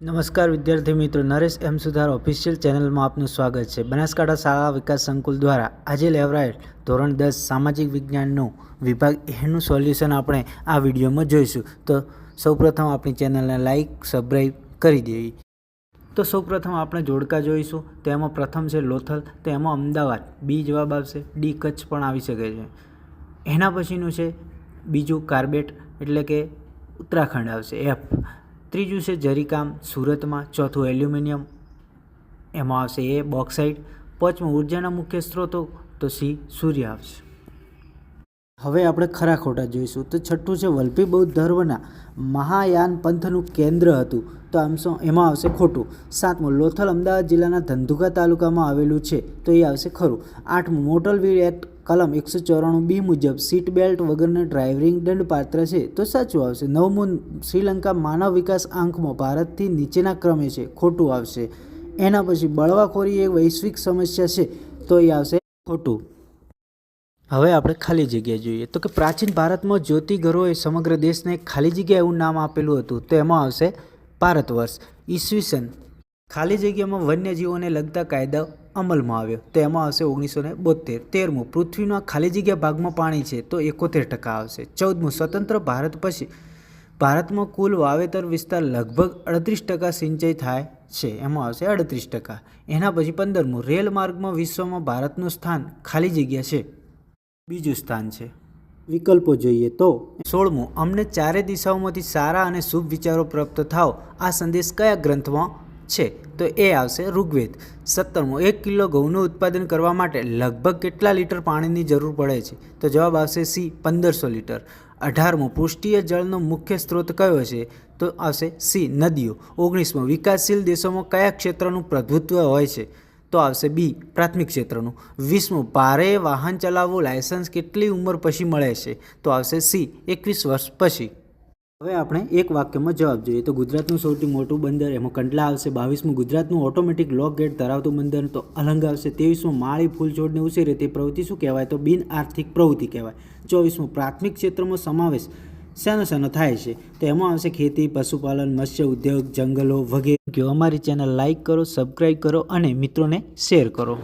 નમસ્કાર વિદ્યાર્થી મિત્રો, નરેશ એમ સુધાર ઓફિશિયલ ચેનલમાં આપનું સ્વાગત છે। બનાસકાંઠા શાળા વિકાસ સંકુલ દ્વારા આજે લેવરાયેલ ધોરણ 10 સામાજિક વિજ્ઞાનનું વિભાગ એનું સોલ્યુશન આપણે આ વિડીયોમાં જોઈશું। તો સૌપ્રથમ આપણી ચેનલને લાઇક સબસ્ક્રાઈબ કરી દેવી। તો સૌપ્રથમ આપણે જોડકા જોઈશું। તો એમાં પ્રથમ છે લોથલ, તો એમાં અમદાવાદ બી જવાબ આવશે। ડી કચ્છ પણ આવી શકે છે। એના પછીનું છે બીજું કાર્બેટ એટલે કે ઉત્તરાખંડ આવશે એફ। ત્રીજું છે જરીકામ સુરતમાં। ચોથું એલ્યુમિનિયમ એમાં આવશે એ બોક્સાઇટ। પાંચમું ઉર્જાના મુખ્ય સ્ત્રોતો તો સી સૂર્ય આવશે। હવે આપણે ખરા ખોટા જોઈશું। તો છઠ્ઠું છે વલભી બૌદ્ધ ધર્મના મહાયાન પંથનું કેન્દ્ર હતું, તો એમાં આવશે ખોટું। સાતમું લોથલ અમદાવાદ જિલ્લાના ધંધુકા તાલુકામાં આવેલું છે, તો એ આવશે ખરું। આઠમું મોટર વ્હીલ એક્ટ કલમ 194B મુજબ સીટ બેલ્ટ વગરના ડ્રાઇવિંગ દંડપાત્ર છે, તો સાચું આવશે। નવમું શ્રીલંકા માનવ વિકાસ આંકમાં ભારતથી નીચેના ક્રમે છે, ખોટું આવશે। એના પછી બળવાખોરી એક વૈશ્વિક સમસ્યા છે, તો એ આવશે ખોટું। હવે આપણે ખાલી જગ્યા જોઈએ। તો કે પ્રાચીન ભારતમાં જ્યોતિઘરોએ સમગ્ર દેશને એક ખાલી જગ્યા એવું નામ આપેલું હતું, તો એમાં આવશે ભારત વર્ષ। ઈસવીસન ખાલી જગ્યામાં વન્યજીવોને લગતા કાયદા અમલમાં આવ્યો, તો એમાં આવશે 1972। 13મું પૃથ્વીના ખાલી જગ્યા ભાગમાં પાણી છે, તો 71% આવશે। 14મું સ્વતંત્ર ભારત પછી ભારતમાં કુલ વાવેતર વિસ્તાર લગભગ 38% સિંચાઈ થાય છે, એમાં આવશે 38%। એના પછી 15મું રેલ માર્ગમાં વિશ્વમાં ભારતનું સ્થાન ખાલી જગ્યા છે બીજું સ્થાન છે। વિકલ્પો જોઈએ તો 16મું અમને ચારે દિશાઓમાંથી સારા અને શુભ વિચારો પ્રાપ્ત થાવ આ સંદેશ કયા ગ્રંથમાં છે, તો એ આવશે ઋગ્વેદ। 17મું 1 કિલો ઘઉંનું ઉત્પાદન કરવા માટે લગભગ કેટલા લીટર પાણીની જરૂર પડે છે, તો જવાબ આવશે સી 1500 લીટર। 18મું પૃષ્ઠીય જળનો મુખ્ય સ્ત્રોત કયો છે, તો આવશે સી નદીઓ। 19મું વિકાસશીલ દેશોમાં કયા ક્ષેત્રનું પ્રભુત્વ હોય છે, તો આવશે બી પ્રાથમિક ક્ષેત્રનું। 20મું ભારે વાહન ચલાવવું લાયસન્સ કેટલી ઉંમર પછી મળે છે, તો આવશે સી 21 વર્ષ પછી। હવે આપણે એક વાક્યમાં જવાબ જોઈએ। તો ગુજરાતનું સૌથી મોટું બંદર એમાં કંડલા આવશે। 22મું ગુજરાતનું ઓટોમેટિક લોક ગેટ ધરાવતું બંદર તો અલંગ આવશે। 23મું માળી ફૂલ છોડને ઉછેરે તે પ્રવૃત્તિ શું કહેવાય, તો બિન આર્થિક પ્રવૃત્તિ કહેવાય। 24મું પ્રાથમિક ક્ષેત્રમાં સમાવેશ શાનો થાય છે, તો એમાં આવશે ખેતી, પશુપાલન, મત્સ્ય ઉદ્યોગ, જંગલો વગેરે। અમારી ચેનલ લાઇક કરો, સબસ્ક્રાઈબ કરો અને મિત્રોને શેર કરો।